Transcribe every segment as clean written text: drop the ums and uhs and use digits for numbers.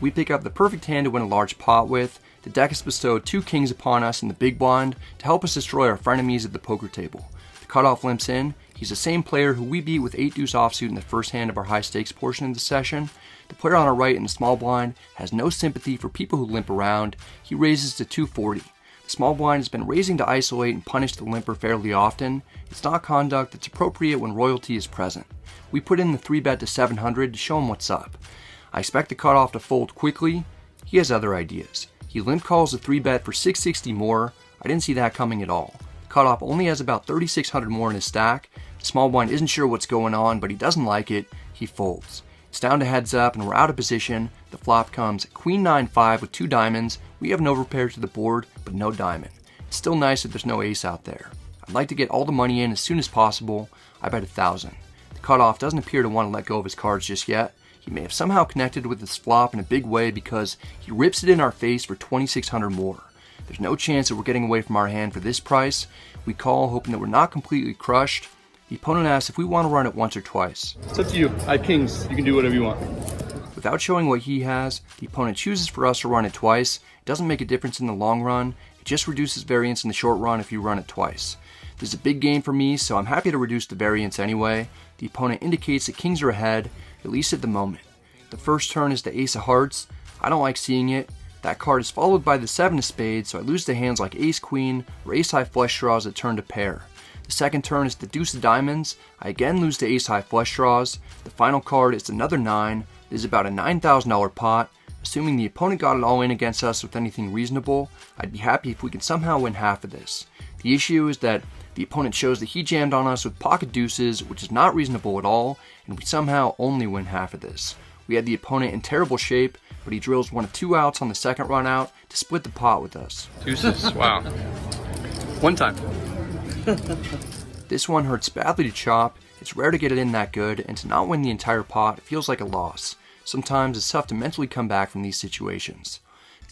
We pick up the perfect hand to win a large pot with. The deck has bestowed 2 kings upon us in the big blind to help us destroy our frenemies at the poker table. The cutoff limps in. He's the same player who we beat with 8 deuce offsuit in the first hand of our high stakes portion of the session. The player on our right in the small blind has no sympathy for people who limp around. He raises to 240. The small blind has been raising to isolate and punish the limper fairly often. It's not conduct that's appropriate when royalty is present. We put in the 3-bet to 700 to show him what's up. I expect the cutoff to fold quickly. He has other ideas. He limp calls the 3-bet for 660 more. I didn't see that coming at all. The cutoff only has about 3,600 more in his stack. The small blind isn't sure what's going on, but he doesn't like it. He folds. It's down to heads up and we're out of position. The flop comes queen 9-5 with 2 diamonds. We have an overpair to the board, but no diamond. It's still nice that there's no ace out there. I'd like to get all the money in as soon as possible. I bet 1,000. The cutoff doesn't appear to want to let go of his cards just yet. He may have somehow connected with this flop in a big way because he rips it in our face for 2,600 more. There's no chance that we're getting away from our hand for this price. We call, hoping that we're not completely crushed. The opponent asks if we want to run it once or twice. It's up to you. I have kings. You can do whatever you want. Without showing what he has, the opponent chooses for us to run it twice. It doesn't make a difference in the long run. It just reduces variance in the short run if you run it twice. This is a big game for me, so I'm happy to reduce the variance anyway. The opponent indicates that kings are ahead, at least at the moment. The first turn is the ace of hearts. I don't like seeing it. That card is followed by the 7 of spades, so I lose to hands like ace queen or ace high flush draws that turn to pair. The second turn is the deuce of diamonds. I again lose to ace high flush draws. The final card is another 9. This is about a $9,000 pot. Assuming the opponent got it all in against us with anything reasonable, I'd be happy if we could somehow win half of this. The issue is that the opponent shows that he jammed on us with pocket deuces, which is not reasonable at all, and we somehow only win half of this. We had the opponent in terrible shape, but he drills 1 of 2 outs on the second run out to split the pot with us. Deuces, wow. One time. This one hurts badly to chop. It's rare to get it in that good, and to not win the entire pot feels like a loss. Sometimes it's tough to mentally come back from these situations.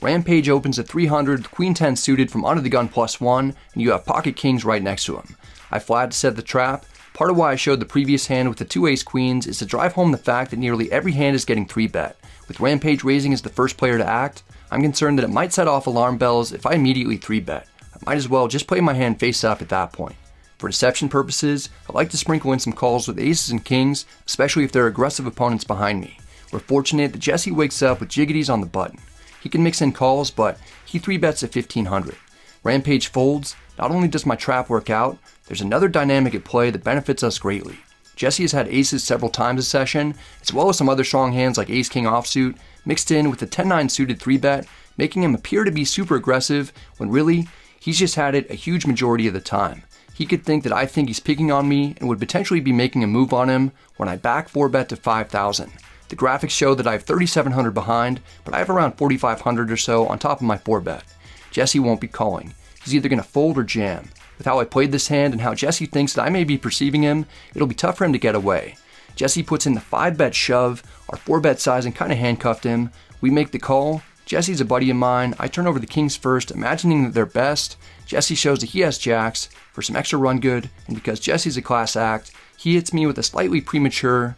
Rampage opens at 300 with queen 10 suited from under the gun +1, and you have pocket kings right next to him. I flat to set the trap. Part of why I showed the previous hand with the 2 ace queens is to drive home the fact that nearly every hand is getting 3-bet. With Rampage raising as the first player to act, I'm concerned that it might set off alarm bells if I immediately 3-bet. I might as well just play my hand face up at that point. For deception purposes, I like to sprinkle in some calls with aces and kings, especially if there are aggressive opponents behind me. We're fortunate that Jesse wakes up with jiggities on the button. He can mix in calls, but he 3-bets at 1,500. Rampage folds. Not only does my trap work out, there's another dynamic at play that benefits us greatly. Jesse has had aces several times this session, as well as some other strong hands like ace-king offsuit, mixed in with the 10-9 suited 3-bet, making him appear to be super aggressive, when really, he's just had it a huge majority of the time. He could think that I think he's picking on me and would potentially be making a move on him when I back 4-bet to 5,000. The graphics show that I have 3,700 behind, but I have around 4,500 or so on top of my 4-bet. Jesse won't be calling. He's either going to fold or jam. With how I played this hand and how Jesse thinks that I may be perceiving him, it'll be tough for him to get away. Jesse puts in the 5-bet shove. Our 4-bet sizing kind of handcuffed him. We make the call. Jesse's a buddy of mine. I turn over the kings first, imagining that they're best. Jesse shows that he has jacks for some extra run good, and because Jesse's a class act, he hits me with a slightly premature.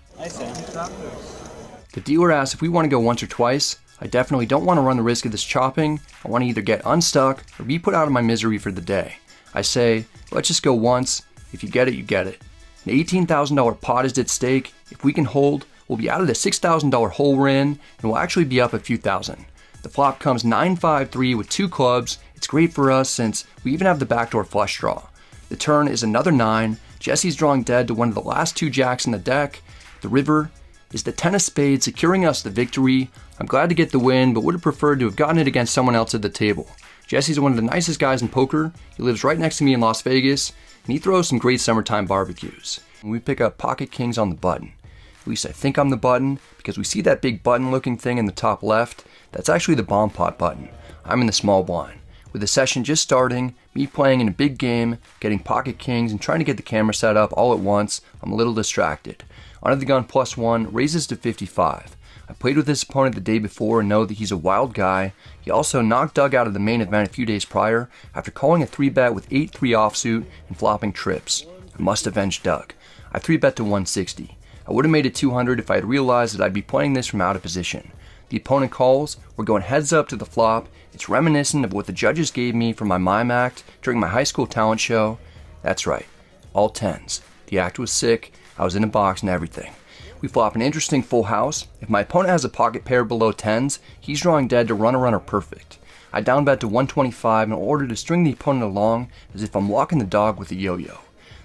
The dealer asks if we want to go once or twice. I definitely don't want to run the risk of this chopping. I want to either get unstuck or be put out of my misery for the day. I say, let's just go once. If you get it, you get it. An $18,000 pot is at stake. If we can hold, we'll be out of the $6,000 hole we're in, and we'll actually be up a few thousand. The flop comes 9-5-3 with 2 clubs. It's great for us since we even have the backdoor flush draw. The turn is another 9. Jesse's drawing dead to one of the last 2 jacks in the deck. The river is the 10 of spades, securing us the victory. I'm glad to get the win, but would have preferred to have gotten it against someone else at the table. Jesse's one of the nicest guys in poker. He lives right next to me in Las Vegas, and he throws some great summertime barbecues. And we pick up pocket kings on the button. At least I think I'm the button, because we see that big button looking thing in the top left. That's actually the bomb pot button. I'm in the small blind. With the session just starting, me playing in a big game, getting pocket kings, and trying to get the camera set up all at once, I'm a little distracted. Under the gun +1 raises to 55. I played with this opponent the day before and know that he's a wild guy. He also knocked Doug out of the main event a few days prior after calling a 3-bet with 8-3 offsuit and flopping trips. I must avenge Doug. I 3-bet to 160. I would have made it 200 if I had realized that I'd be playing this from out of position. The opponent calls, we're going heads up to the flop. It's reminiscent of what the judges gave me for my mime act during my high school talent show. That's right, all tens. The act was sick, I was in a box and everything. We flop an interesting full house. If my opponent has a pocket pair below tens, he's drawing dead to run a runner perfect. I down bet to 125 in order to string the opponent along as if I'm walking the dog with a yo-yo.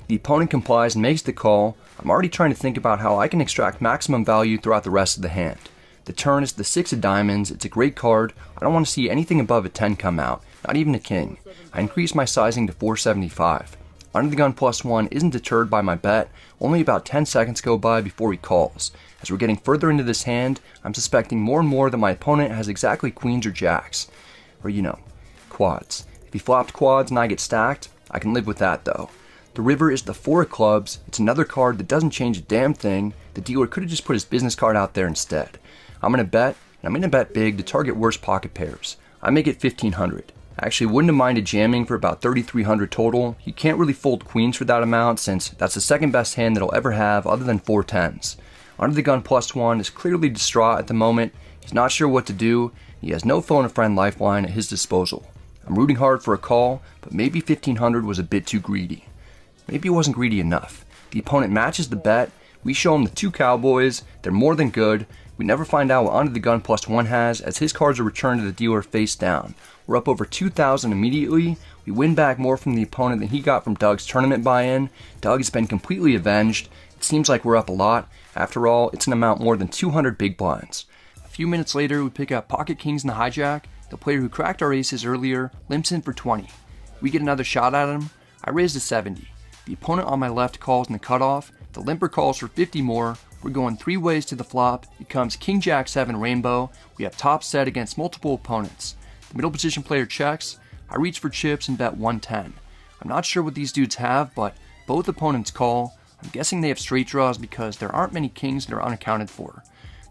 The opponent complies and makes the call. I'm already trying to think about how I can extract maximum value throughout the rest of the hand. The turn is the 6 of diamonds. It's a great card. I don't want to see anything above a 10 come out, not even a king. I increase my sizing to 475. Under the gun +1 isn't deterred by my bet. Only about 10 seconds go by before he calls. As we're getting further into this hand, I'm suspecting more and more that my opponent has exactly queens or jacks. Or quads. If he flopped quads and I get stacked, I can live with that though. The river is the 4 of clubs. It's another card that doesn't change a damn thing. The dealer could have just put his business card out there instead. I'm going to bet, and I'm going to bet big to target worse pocket pairs. I make it 1,500. I actually wouldn't have minded jamming for about 3,300 total. You can't really fold queens for that amount since that's the second best hand that I'll ever have other than 4 tens. Under the gun +1 is clearly distraught at the moment. He's not sure what to do. He has no phone a friend lifeline at his disposal. I'm rooting hard for a call, but maybe 1,500 was a bit too greedy. Maybe it wasn't greedy enough. The opponent matches the bet. We show him the 2 cowboys. They're more than good. We never find out what under the gun +1 has, as his cards are returned to the dealer face down. We're up over 2,000 immediately. We win back more from the opponent than he got from Doug's tournament buy-in. Doug has been completely avenged. It seems like we're up a lot. After all, it's an amount more than 200 big blinds. A few minutes later, we pick up pocket kings in the hijack. The player who cracked our aces earlier limps in for 20. We get another shot at him. I raise to 70. The opponent on my left calls in the cutoff. The limper calls for 50 more. We're going 3 ways to the flop. It comes King Jack 7 rainbow. We have top set against multiple opponents. The middle position player checks. I reach for chips and bet 110. I'm not sure what these dudes have, but both opponents call. I'm guessing they have straight draws because there aren't many kings that are unaccounted for.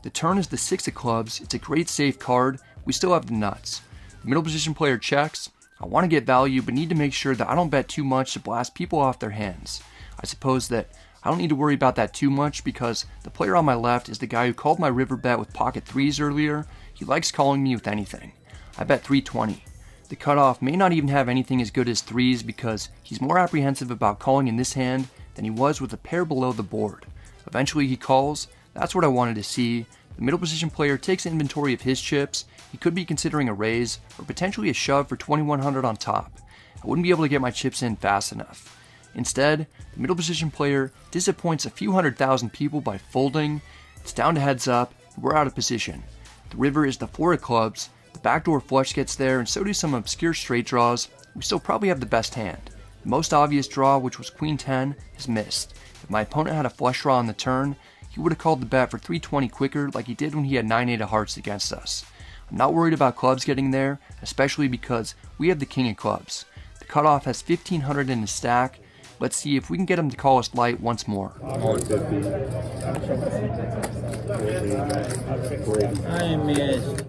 The turn is the 6 of clubs. It's a great safe card. We still have the nuts. The middle position player checks. I want to get value, but need to make sure that I don't bet too much to blast people off their hands. I suppose that I don't need to worry about that too much because the player on my left is the guy who called my river bet with pocket 3s earlier. He likes calling me with anything. I bet 320. The cutoff may not even have anything as good as 3s because he's more apprehensive about calling in this hand than he was with a pair below the board. Eventually he calls. That's what I wanted to see. The middle position player takes inventory of his chips. He could be considering a raise or potentially a shove for 2,100 on top. I wouldn't be able to get my chips in fast enough. Instead, the middle position player disappoints a few 100,000 people by folding. It's down to heads up. We're out of position. The river is the 4 of clubs. The backdoor flush gets there, and so do some obscure straight draws. We still probably have the best hand. The most obvious draw, which was Queen 10, is missed. If my opponent had a flush draw on the turn, he would have called the bet for 320 quicker like he did when he had 9-8 of hearts against us. I'm not worried about clubs getting there, especially because we have the king of clubs. The cutoff has 1,500 in his stack. Let's see if we can get him to call us light once more.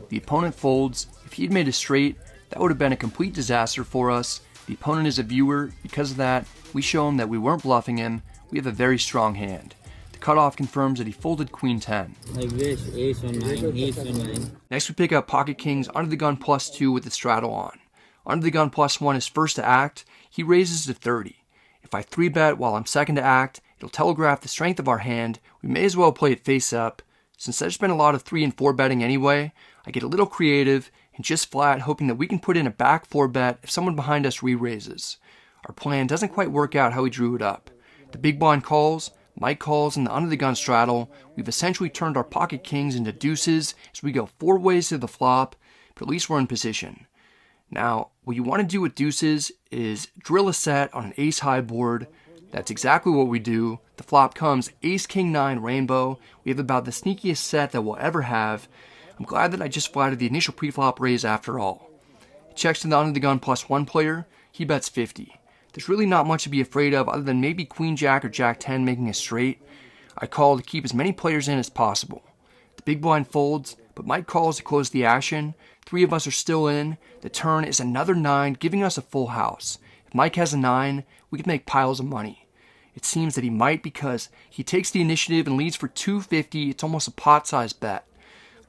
The opponent folds. If he'd made a straight, that would have been a complete disaster for us. The opponent is a viewer. Because of that, we show him that we weren't bluffing him. We have a very strong hand. The cutoff confirms that he folded Queen 10. Like this, ace on 9, ace on 9. Next we pick up pocket kings under the gun +2 with the straddle on. Under the gun +1 is first to act. He raises to 30. If I 3-bet while I'm second to act, it'll telegraph the strength of our hand. We may as well play it face up. Since there's been a lot of 3 and 4 betting anyway, I get a little creative and just flat, hoping that we can put in a back 4 bet if someone behind us re-raises. Our plan doesn't quite work out how we drew it up. The big blind calls, Mike calls, and the under the gun straddle. We've essentially turned our pocket kings into deuces as we go 4 ways to the flop, but at least we're in position. Now, what you want to do with deuces is drill a set on an ace high board. That's exactly what we do. The flop comes ace king 9 rainbow. We have about the sneakiest set that we'll ever have. I'm glad that I just flatted the initial pre-flop raise after all. It checks to the under the gun +1 player. He bets 50. There's really not much to be afraid of other than maybe queen jack or jack 10 making a straight. I call to keep as many players in as possible. The big blind folds, but Mike calls to close the action. 3 of us are still in. The turn is another 9, giving us a full house. If Mike has a 9, we can make piles of money. It seems that he might because he takes the initiative and leads for 250. It's almost a pot-sized bet.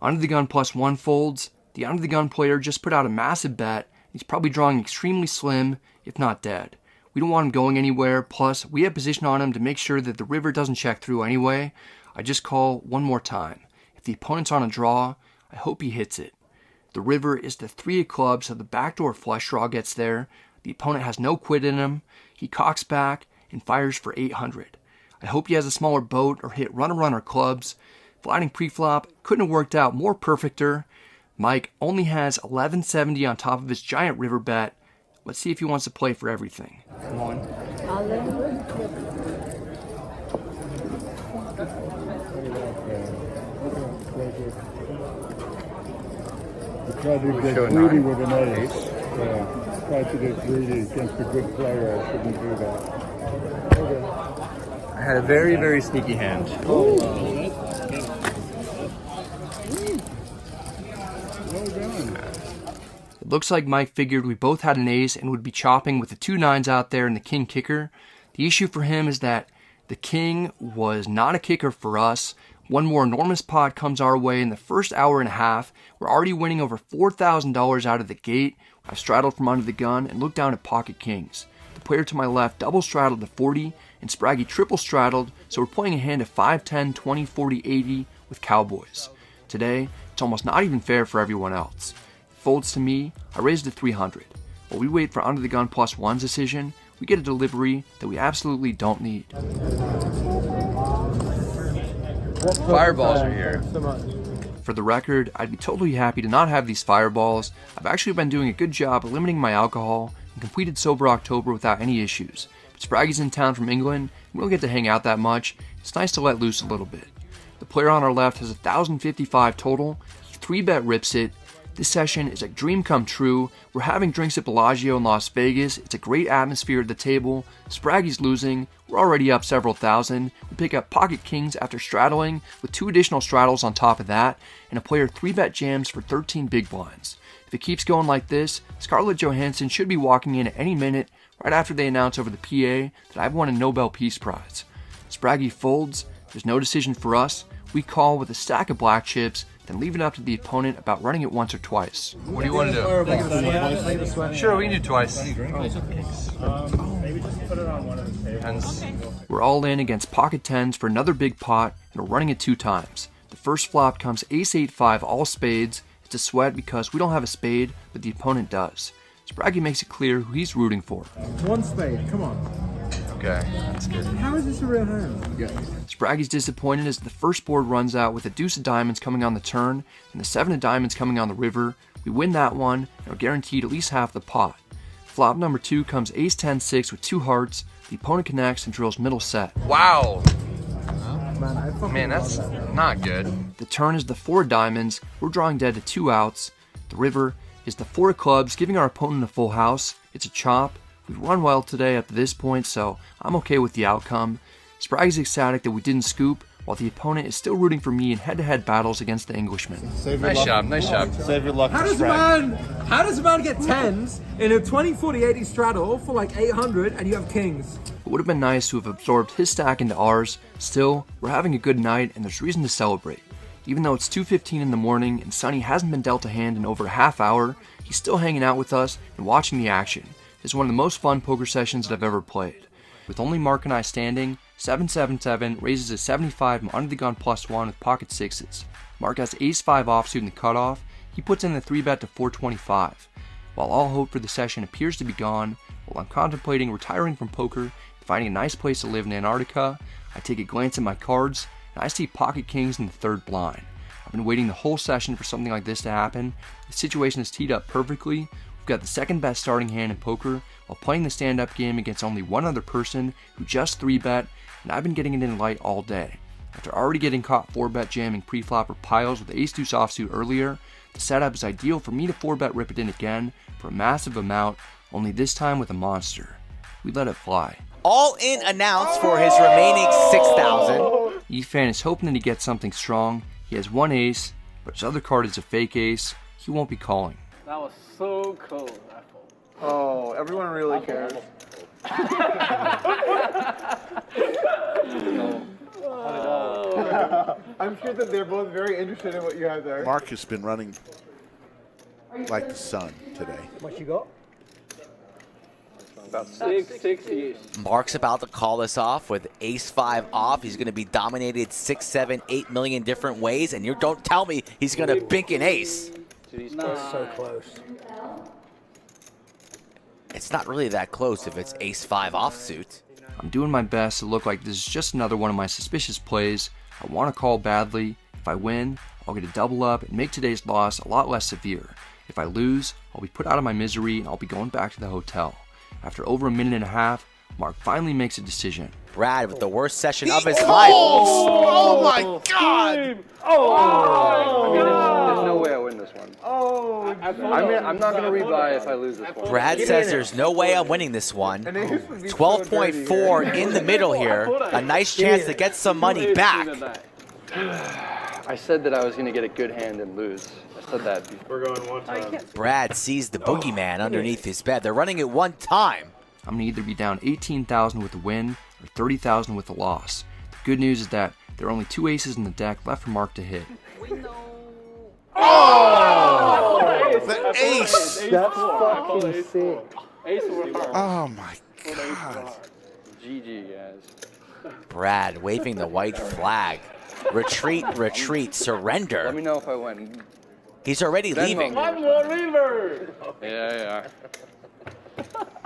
Under the gun +1 folds. The under the gun player just put out a massive bet. He's probably drawing extremely slim, if not dead. We don't want him going anywhere, plus we have position on him to make sure that the river doesn't check through anyway. I just call one more time. If the opponent's on a draw, I hope he hits it. The river is the 3 of clubs, so the backdoor flush draw gets there. The opponent has no quid in him. He cocks back and fires for 800. I hope he has a smaller boat or hit runner clubs. Flatting preflop couldn't have worked out more perfecter. Mike only has 1170 on top of his giant river bet. Let's see if he wants to play for everything. Come on. Tried to get greedy with an ace. Yeah, tried to get greedy against a good player. I shouldn't do that. Okay. I had a very sneaky hand. Well done. It looks like Mike figured we both had an ace and would be chopping with the 2 9s out there and the king kicker. The issue for him is that the king was not a kicker for us. One more enormous pot comes our way in the first hour and a half. We're already winning over $4,000 out of the gate. I've straddled from under the gun and looked down at pocket kings. The player to my left double straddled to 40 and Spraggy triple straddled, so we're playing a hand of 5, 10, 20, 40, 80 with cowboys. Today, it's almost not even fair for everyone else. It folds to me, I raise to 300. While we wait for under the gun +1's decision, we get a delivery that we absolutely don't need. Fireballs are here. For the record, I'd be totally happy to not have these fireballs. I've actually been doing a good job of limiting my alcohol and completed sober October without any issues. But Spraggy's in town from England, and we don't get to hang out that much. It's nice to let loose a little bit. The player on our left has 1,055 total. He 3-bet rips it. This session is a dream come true. We're having drinks at Bellagio in Las Vegas. It's a great atmosphere at the table. Spraggy's losing. We're already up several thousand. We pick up pocket kings after straddling with 2 additional straddles on top of that, and a player 3-bet jams for 13 big blinds. If it keeps going like this, Scarlett Johansson should be walking in at any minute right after they announce over the PA that I've won a Nobel Peace Prize. Spraggy folds. There's no decision for us. We call with a stack of black chips, then leave it up to the opponent about running it once or twice. What do you want to do? Sure, we can do twice. Maybe just put it on one of the tables. We're all in against pocket 10s for another big pot, and we're running it 2 times. The first flop comes ace-8-5 all spades. It's a sweat because we don't have a spade, but the opponent does. Spraggy makes it clear who he's rooting for. 1 spade, come on. Okay, that's good. How is this a real hand? Spraggy's disappointed as the first board runs out with the deuce of diamonds coming on the turn and the 7 of diamonds coming on the river. We win that one and are guaranteed at least half the pot. Flop number 2 comes ace-10-6 with 2 hearts. The opponent connects and drills middle set. Wow. Man, That's not good. The turn is the 4 of diamonds. We're drawing dead to 2 outs. The river is the 4 of clubs, giving our opponent a full house. It's a chop. We've run well today up to this point, so I'm okay with the outcome. Spraggy's ecstatic that we didn't scoop, while the opponent is still rooting for me in head-to-head battles against the Englishman. Nice job. Save your luck. how does a man get 10s in a 20, 40, 80 straddle for like 800 and you have kings? It would have been nice to have absorbed his stack into ours. Still, we're having a good night and there's reason to celebrate. Even though it's 2:15 in the morning and Sonny hasn't been dealt a hand in over a half hour, he's still hanging out with us and watching the action. It's one of the most fun poker sessions that I've ever played. With only Mark and I standing, 777 raises a 75 from under the gun +1 with pocket 6s. Mark has ace-5 offsuit in the cutoff. He puts in the 3-bet to 425. While all hope for the session appears to be gone, while I'm contemplating retiring from poker and finding a nice place to live in Antarctica, I take a glance at my cards and I see pocket kings in the 3rd blind. I've been waiting the whole session for something like this to happen. The situation is teed up perfectly. We've got the 2nd best starting hand in poker while playing the stand-up game against only one other person who just 3-bet, and I've been getting it in light all day. After already getting caught 4-bet jamming pre-flop or piles with ace-deuce offsuit earlier, the setup is ideal for me to 4-bet rip it in again for a massive amount, only this time with a monster. We let it fly. All in announced for his remaining 6,000. Efan is hoping that he gets something strong. He has 1 ace, but his other card is a fake ace. He won't be calling. That was so cool. Oh, everyone really cares. I'm sure that they're both very interested in what you have there. Mark has been running like the sun today. What you got? About 660. Mark's about to call this off with ace-5 off. He's going to be dominated 6, 7, 8 million different ways, and you don't tell me he's going to bink an ace. So close. It's not really that close if it's ace-5 offsuit. I'm doing my best to look like this is just another one of my suspicious plays. I want to call badly. If I win, I'll get a double up and make today's loss a lot less severe. If I lose, I'll be put out of my misery and I'll be going back to the hotel. After over a minute and a half, Mark finally makes a decision. Brad with the worst session of his life. Oh my God! There's no way I win this one. I'm not going to rebuy if I lose this one. Brad says there's no way I'm winning this one. 12.4 in the middle here. A nice chance to get some money back. I said that I was going to get a good hand and lose. I said that before. We're going one time. Brad sees the boogeyman underneath his bed. They're running it one time. I'm going to either be down 18,000 with a win or 30,000 with a loss. The good news is that there are only 2 aces in the deck left for Mark to hit. Oh! The ace! That's fucking sick. Oh my God. GG, guys. Brad waving the white flag. Retreat, retreat, surrender. Let me know if I win. He's already leaving. One more river. Yeah.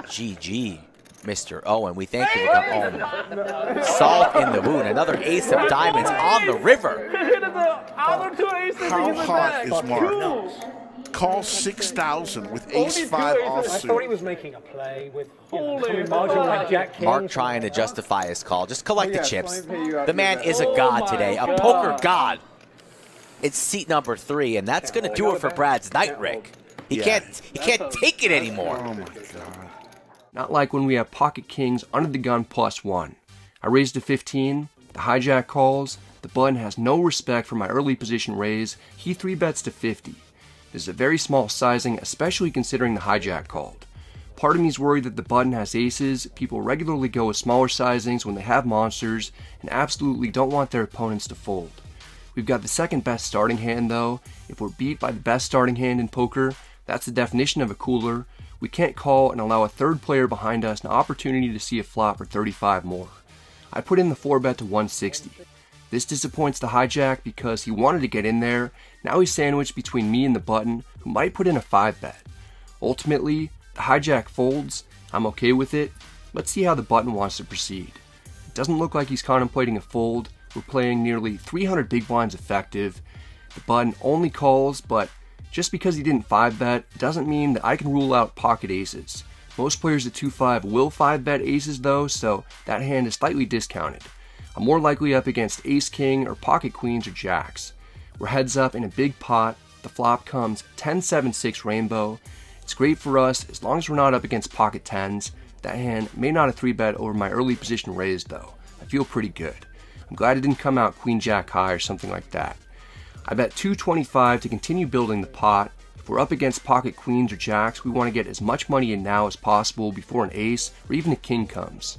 GG, Mr. Owen. We thank you for coming home. Salt in the wound. Another ace of diamonds on the river. How hot is Mark? Call 6,000 with ace-5 I thought he offsuit. was making a play with margin like Jack King. Mark trying to justify his call. Just collect the chips. The man is a god today, a poker god. It's seat number 3, and that's going to do it for Brad's night, Rick. He can't take it anymore. Oh my God. Not like when we have pocket kings under the gun +1. I raised to 15, the hijack calls, the button has no respect for my early position raise, he 3-bets to 50. This is a very small sizing, especially considering the hijack called. Part of me is worried that the button has aces, people regularly go with smaller sizings when they have monsters, and absolutely don't want their opponents to fold. We've got the second best starting hand though. If we're beat by the best starting hand in poker, that's the definition of a cooler. We can't call and allow a third player behind us an opportunity to see a flop for 35 more. I put in the 4-bet to 160. This disappoints the hijack because he wanted to get in there. Now he's sandwiched between me and the button, who might put in a 5-bet. Ultimately, the hijack folds. I'm okay with it. Let's see how the button wants to proceed. It doesn't look like he's contemplating a fold. We're playing nearly 300 big blinds effective. The button only calls, but just because he didn't 5-bet doesn't mean that I can rule out pocket aces. Most players at 2-5 will 5-bet aces though, so that hand is slightly discounted. I'm more likely up against ace-king or pocket queens or jacks. We're heads up in a big pot. The flop comes 10-7-6 rainbow. It's great for us as long as we're not up against pocket 10s. That hand may not have 3-bet over my early position raised though. I feel pretty good. I'm glad it didn't come out queen jack high or something like that. I bet 225 to continue building the pot. If we're up against pocket queens or jacks, we want to get as much money in now as possible before an ace or even a king comes.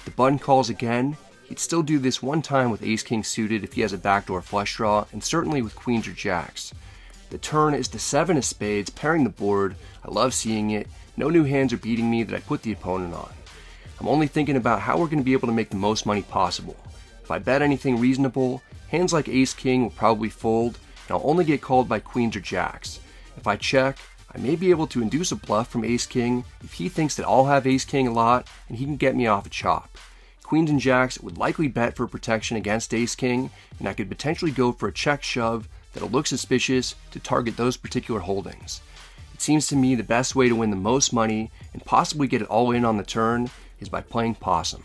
The button calls again. He'd still do this one time with ace-king suited if he has a backdoor flush draw, and certainly with queens or jacks. The turn is the 7 of spades, pairing the board. I love seeing it. No new hands are beating me that I put the opponent on. I'm only thinking about how we're going to be able to make the most money possible. If I bet anything reasonable, hands like ace-king will probably fold, and I'll only get called by queens or jacks. If I check, I may be able to induce a bluff from ace-king if he thinks that I'll have ace-king a lot and he can get me off a chop. Queens and jacks would likely bet for protection against ace-king, and I could potentially go for a check shove that'll look suspicious to target those particular holdings. It seems to me the best way to win the most money and possibly get it all in on the turn is by playing possum.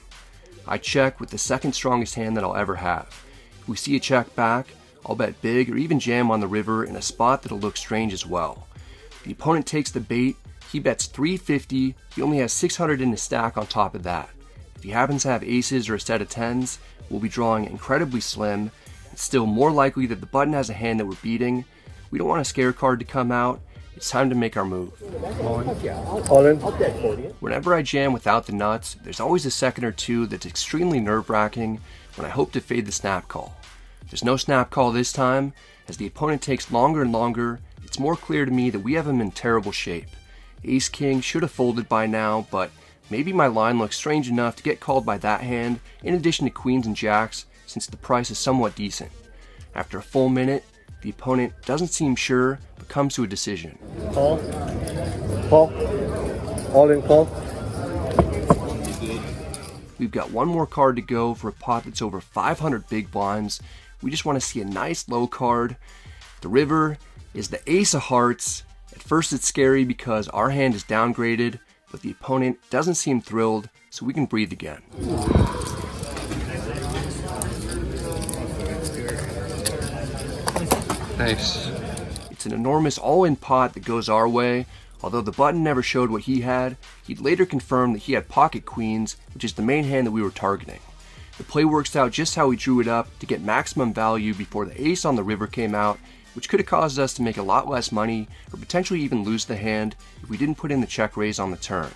I check with the second strongest hand that I'll ever have. If we see a check back, I'll bet big or even jam on the river in a spot that'll look strange as well. The opponent takes the bait, he bets 350, he only has 600 in his stack on top of that. If he happens to have aces or a set of 10s, we'll be drawing incredibly slim. It's still more likely that the button has a hand that we're beating. We don't want a scare card to come out. It's time to make our move. Whenever I jam without the nuts, there's always a second or two that's extremely nerve-wracking. when I hope to fade the snap call. There's no snap call this time. As the opponent takes longer and longer, it's more clear to me that we have him in terrible shape. Ace-King should have folded by now, but maybe my line looks strange enough to get called by that hand, in addition to queens and jacks, since the price is somewhat decent. After a full minute, the opponent doesn't seem sure, but comes to a decision. Call. Call. All in call. We've got one more card to go for a pot that's over 500 big blinds. We just want to see a nice low card. The river is the ace of hearts. At first it's scary because our hand is downgraded, but the opponent doesn't seem thrilled, so we can breathe again. Nice. It's an enormous all-in pot that goes our way. Although the button never showed what he had, he'd later confirmed that he had pocket queens, which is the main hand that we were targeting. The play works out just how we drew it up to get maximum value before the ace on the river came out, which could have caused us to make a lot less money or potentially even lose the hand if we didn't put in the check raise on the turn.